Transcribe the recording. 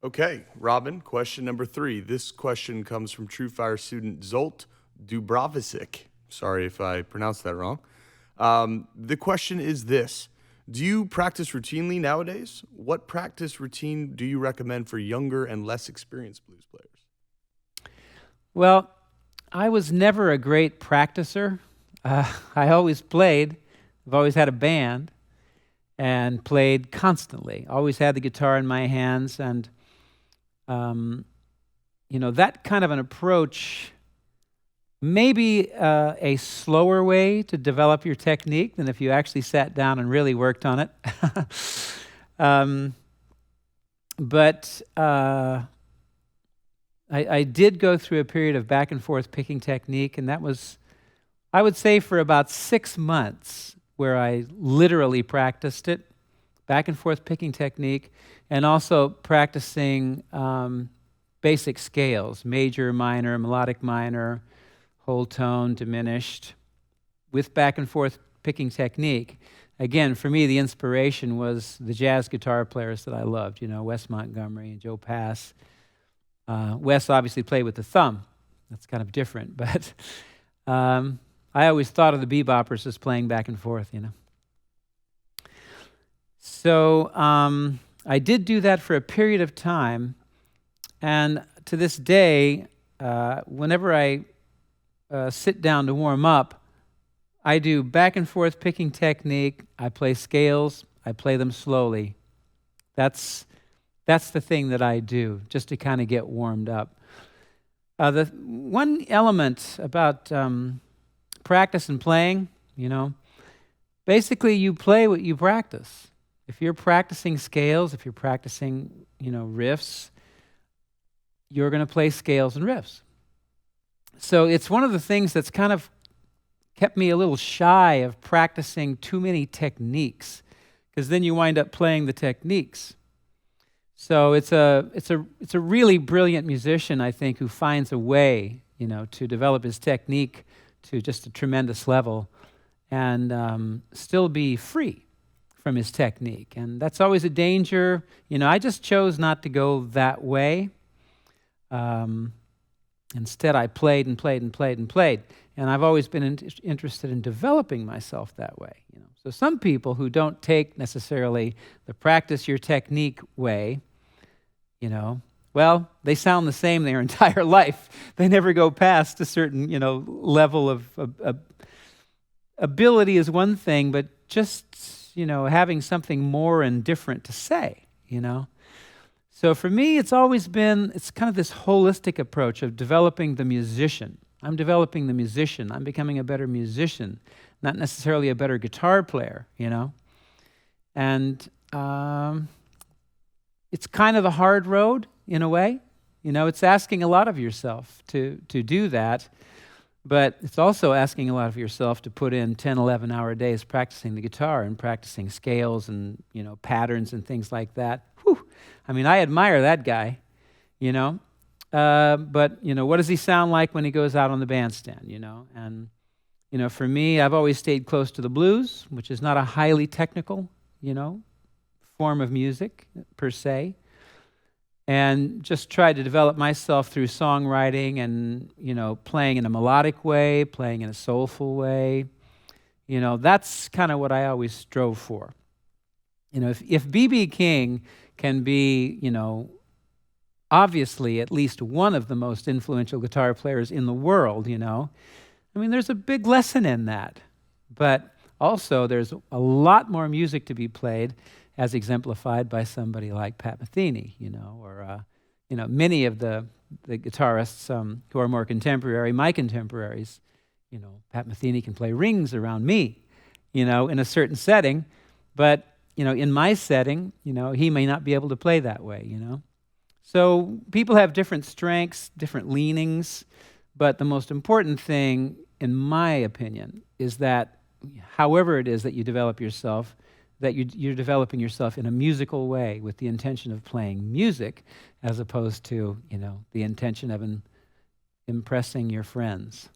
Okay, Robin, question number 3. This question comes from TrueFire student Zolt Dubrovicic. Sorry if I pronounced that wrong. The question is this. Do you practice routinely nowadays? What practice routine do you recommend for younger and less experienced blues players? Well, I was never a great practicer. I always played. I've always had a band and played constantly. Always had the guitar in my hands, and that kind of an approach may be a slower way to develop your technique than if you actually sat down and really worked on it. But I did go through a period of back and forth picking technique, and that was, I would say, for about 6 months, where I literally practiced it, back and forth picking technique, and also practicing basic scales, major, minor, melodic minor, whole tone, diminished, with back and forth picking technique. Again, for me, the inspiration was the jazz guitar players that I loved, Wes Montgomery and Joe Pass. Wes obviously played with the thumb. That's kind of different, but I always thought of the beboppers as playing back and forth, So I did do that for a period of time, and to this day, whenever I sit down to warm up, I do back and forth picking technique. I play scales. I play them slowly. That's the thing that I do, just to kind of get warmed up. The one element about practice and playing, basically you play what you practice. If you're practicing scales, if you're practicing, riffs, you're going to play scales and riffs. So it's one of the things that's kind of kept me a little shy of practicing too many techniques, because then you wind up playing the techniques. So it's a really brilliant musician, I think, who finds a way, to develop his technique to just a tremendous level and still be free from his technique. And that's always a danger. I just chose not to go that way. Instead, I played and played and played and played. And I've always been interested in developing myself that way. So some people who don't take necessarily the practice your technique way, well, they sound the same their entire life. They never go past a certain, level of ability is one thing, but just, having something more and different to say, So for me, it's kind of this holistic approach of developing the musician. I'm developing the musician. I'm becoming a better musician, not necessarily a better guitar player, And it's kind of the hard road in a way. It's asking a lot of yourself to do that, but it's also asking a lot of yourself to put in 10, 11-hour days practicing the guitar and practicing scales and, patterns and things like that. Whew. I admire that guy, but, what does he sound like when he goes out on the bandstand, And, for me, I've always stayed close to the blues, which is not a highly technical, form of music per se, and just tried to develop myself through songwriting and, playing in a melodic way, playing in a soulful way. That's kind of what I always strove for. If B.B. King can be, obviously at least one of the most influential guitar players in the world, there's a big lesson in that. But also there's a lot more music to be played, as exemplified by somebody like Pat Metheny, or many of the guitarists who are more contemporary, my contemporaries. Pat Metheny can play rings around me, in a certain setting, but in my setting, he may not be able to play that way, So people have different strengths, different leanings, but the most important thing, in my opinion, is that however it is that you develop yourself, that you're developing yourself in a musical way with the intention of playing music as opposed to, the intention of impressing your friends.